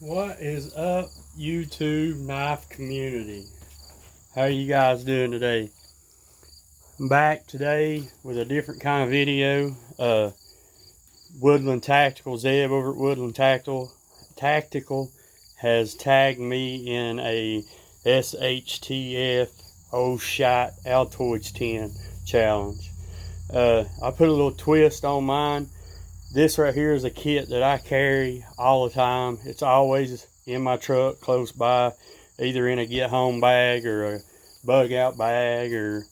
What is up, YouTube knife community? How are you guys doing today? I'm back today with a different kind of video. Woodland Tactical, Zeb over at Woodland Tactical has tagged me in a S.H.T.F. Oh Shot Altoids 10 challenge. I put a little twist on mine. This right here is a kit that I carry all the time. It's always in my truck close by, either in a get home bag or a bug out bag or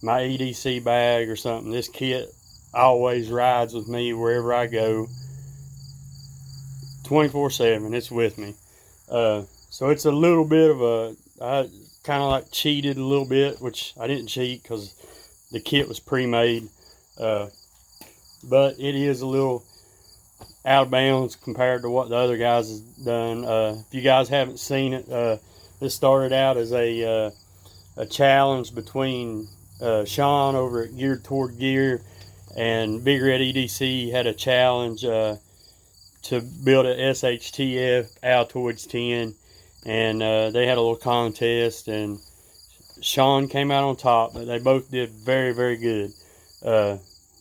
my EDC bag or something. This kit always rides with me wherever I go, 24/7. It's with me. So it's a little bit of a, I kind of like cheated a little bit, which I didn't cheat because the kit was pre-made. But it is a little out of bounds compared to what the other guys has done. If you guys haven't seen it, this started out as a challenge between Sean over at Geared Toward Gear and Big Red EDC had a challenge to build a S.H.T.F. Altoids 10, and they had a little contest, and Sean came out on top, but they both did very, very good.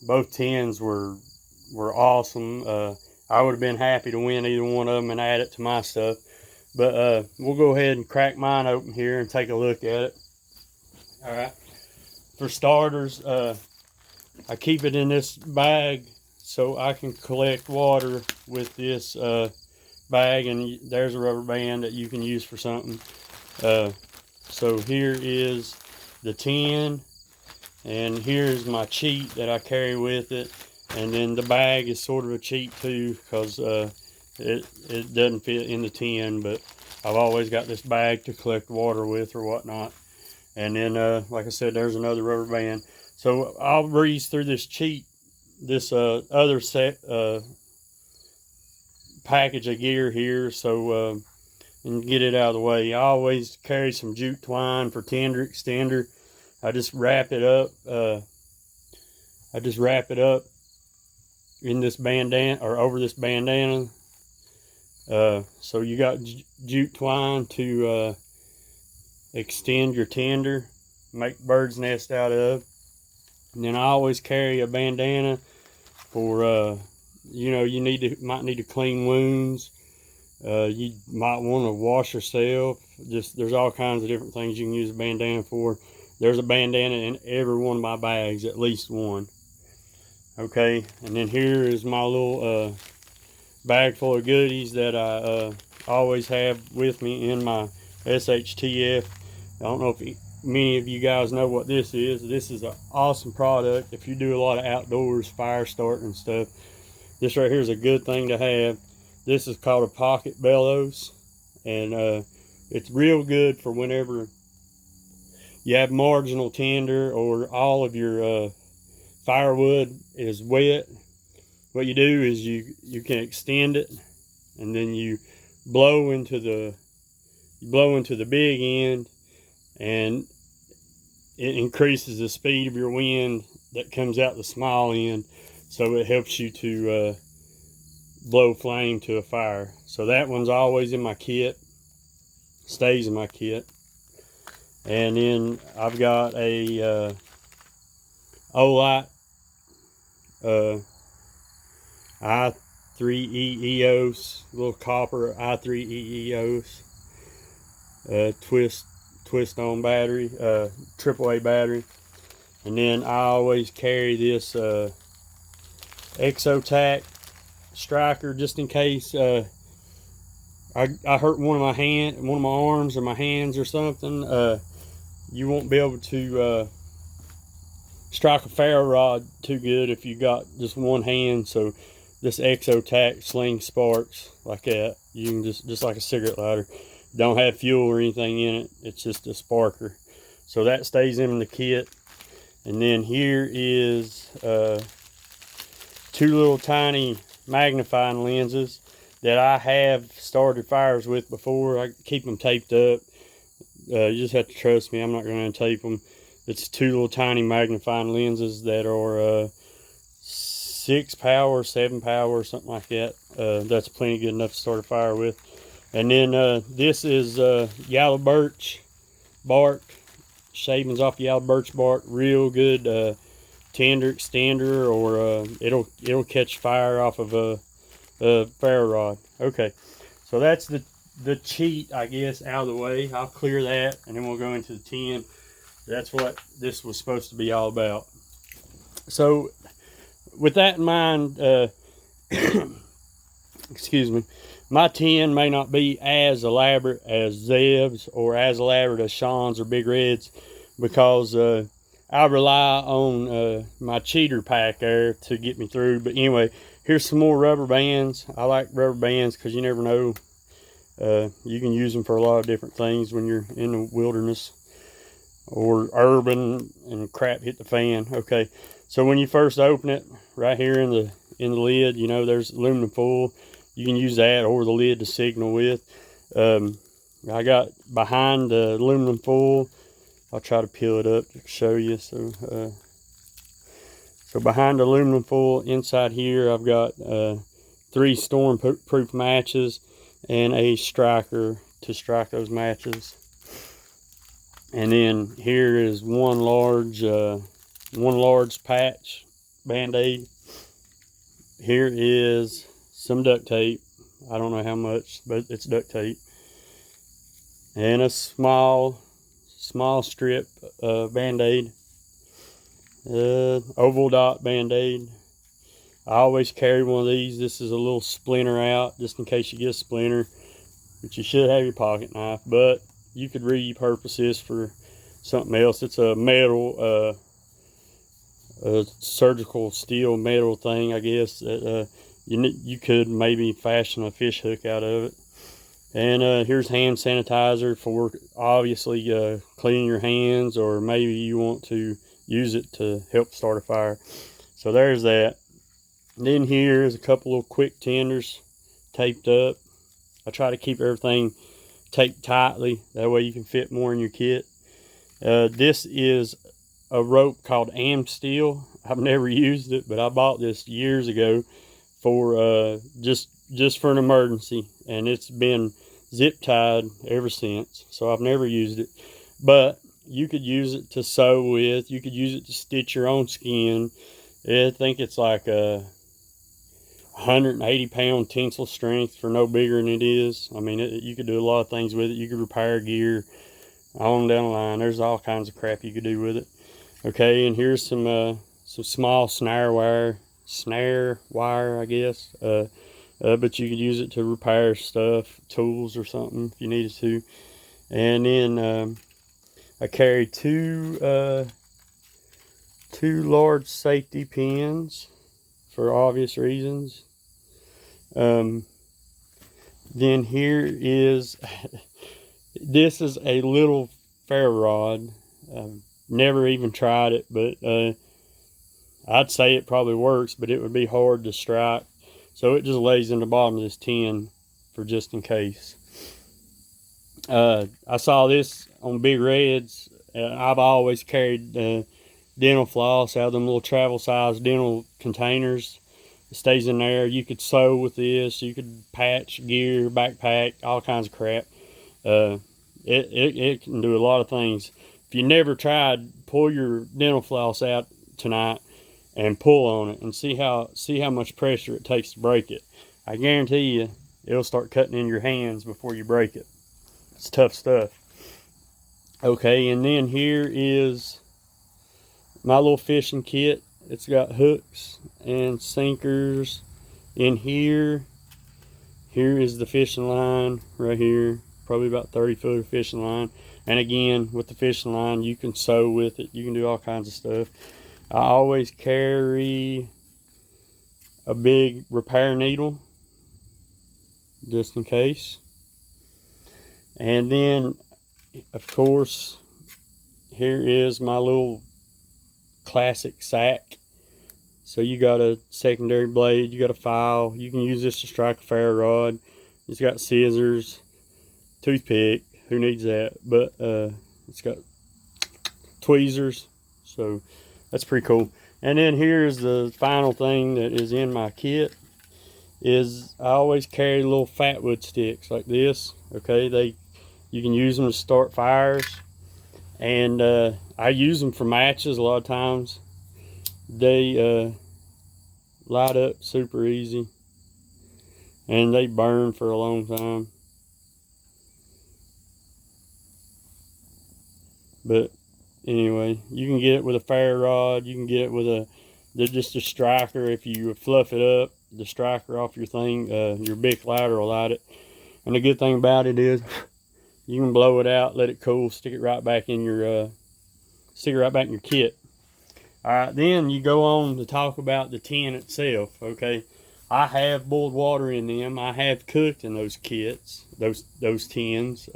Both 10s were awesome. I would have been happy to win either one of them and add it to my stuff. But we'll go ahead and crack mine open here and take a look at it. All right. For starters, I keep it in this bag so I can collect water with this bag, and there's a rubber band that you can use for something. So here is the 10. And here's my cheat that I carry with it. And then the bag is sort of a cheat too, because it doesn't fit in the 10, but I've always got this bag to collect water with or whatnot. And then, like I said, there's another rubber band. So I'll breeze through this cheat, this other set package of gear here, so and get it out of the way. I always carry some jute twine for tender extender. I just wrap it up. In this bandana or over this bandana. So you got jute twine to extend your tender, make bird's nest out of. And then I always carry a bandana for you know, might need to clean wounds. You might want to wash yourself. There's all kinds of different things you can use a bandana for. There's a bandana in every one of my bags, at least one. Okay, and then here is my little bag full of goodies that I always have with me in my S.H.T.F. I don't know if many of you guys know what this is. This is an awesome product if you do a lot of outdoors, fire starting and stuff. This right here is a good thing to have. This is called a pocket bellows, and it's real good for whenever you have marginal tinder or all of your firewood is wet. What you do is you can extend it, and then you blow into the big end, and it increases the speed of your wind that comes out the small end, so it helps you to blow flame to a fire. So that one's always in my kit, stays in my kit. And then I've got a Olight i3E EOS, little copper i3E EOS twist on battery, AAA battery. And then I always carry this Exotac striker just in case I hurt one of my arms or my hands or something. You won't be able to strike a ferro rod too good if you got just one hand. So this Exotac sling sparks like that. You can just like a cigarette lighter. Don't have fuel or anything in it. It's just a sparker. So that stays in the kit. And then here is two little tiny magnifying lenses that I have started fires with before. I keep them taped up. You just have to trust me. I'm not going to untape them. It's two little tiny magnifying lenses that are 6 power, 7 power, something like that. That's plenty good enough to start a fire with. And then this is yellow birch bark, shavings off yellow birch bark. Real good tender extender, or it'll catch fire off of a ferro rod. Okay, so that's the cheat, I guess, out of the way. I'll clear that, and then we'll go into the tin. That's what this was supposed to be all about. So with that in mind, excuse me, my tin may not be as elaborate as Zeb's or as elaborate as Sean's or Big Red's, because I rely on my cheater pack there to get me through. But anyway, here's some more rubber bands. I like rubber bands because you never know. You can use them for a lot of different things when you're in the wilderness or urban and crap hit the fan. Okay, so when you first open it, right here in the lid, you know, there's aluminum foil. You can use that or the lid to signal with. I got behind the aluminum foil. I'll try to peel it up to show you. So behind the aluminum foil, inside here, I've got 3 storm-proof matches and a striker to strike those matches. And then here is one large patch Band-Aid. Here is some duct tape. I don't know how much, but it's duct tape. And a small strip Band-Aid. Oval dot Band-Aid. I always carry one of these. This is a little splinter out, just in case you get a splinter. But you should have your pocket knife. But you could repurpose this for something else. It's a metal, a surgical steel metal thing, I guess. You could maybe fashion a fish hook out of it. And here's hand sanitizer for obviously cleaning your hands, or maybe you want to use it to help start a fire. So there's that. And then here's a couple of quick tenders taped up. I try to keep everything taped tightly, that way you can fit more in your kit. This is a rope called Amsteel. I've never used it, but I bought this years ago for just for an emergency, and it's been zip tied ever since, so I've never used it. But you could use it to sew with, you could use it to stitch your own skin. I think it's like a 180-pound tensile strength for no bigger than it is. I mean, you could do a lot of things with it. You could repair gear on down the line. There's all kinds of crap you could do with it. Okay, and here's some small snare wire, I guess. But you could use it to repair stuff, tools or something if you needed to. And then I carry two large safety pins for obvious reasons. Then here is, this is a little ferro rod. I've never even tried it, but I'd say it probably works, but it would be hard to strike. So it just lays in the bottom of this tin for just in case. I saw this on Big Red's. I've always carried dental floss out of them little travel size dental containers. It stays in there. You could sew with this. You could patch gear, backpack, all kinds of crap. It can do a lot of things. If you never tried, pull your dental floss out tonight and pull on it and see how much pressure it takes to break it. I guarantee you it'll start cutting in your hands before you break it. It's tough stuff. Okay, and then here is my little fishing kit. It's got hooks and sinkers in here. Here is the fishing line right here, probably about 30 foot of fishing line. And again, with the fishing line, you can sew with it. You can do all kinds of stuff. I always carry a big repair needle, just in case. And then, of course, here is my little classic sack. So you got a secondary blade, you got a file. You can use this to strike a ferro rod. It's got scissors, toothpick. Who needs that? But it's got tweezers. So that's pretty cool. And then here's the final thing that is in my kit. is I always carry little fat wood sticks like this. Okay, you can use them to start fires, and I use them for matches a lot of times. They light up super easy, and they burn for a long time. But anyway, you can get it with a ferro rod. You can get it with just a striker. If you fluff it up, the striker off your thing, your big lighter will light it. And the good thing about it is you can blow it out, let it cool, stick it right back in your kit. All right, then you go on to talk about the tin itself. Okay, I have boiled water in them. I have cooked in those kits, those tins.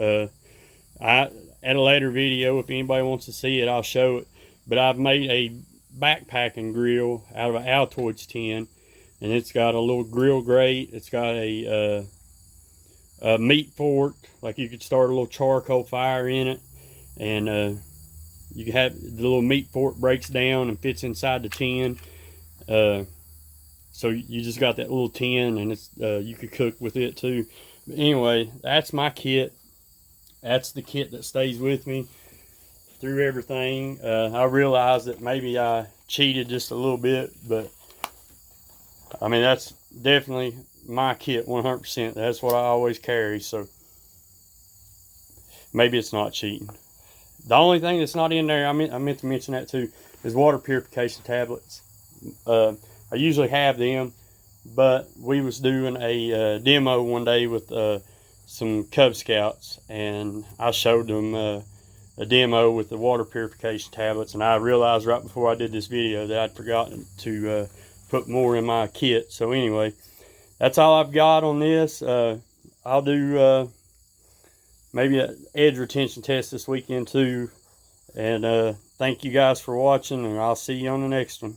At a later video, if anybody wants to see it, I'll show it. But I've made a backpacking grill out of an Altoids tin, and it's got a little grill grate. It's got a meat fork, like you could start a little charcoal fire in it, and you can have the little meat fork breaks down and fits inside the tin. So you just got that little tin, and it's you could cook with it too. But anyway, that's my kit. That's the kit that stays with me through everything. I realize that maybe I cheated just a little bit, but I mean, that's definitely my kit 100%. That's what I always carry, so maybe it's not cheating. The only thing that's not in there, I meant to mention that too, is water purification tablets. I usually have them, but we was doing a demo one day with some Cub Scouts, and I showed them a demo with the water purification tablets, and I realized right before I did this video that I'd forgotten to put more in my kit. So anyway, that's all I've got on this. I'll do maybe an edge retention test this weekend too, and thank you guys for watching, and I'll see you on the next one.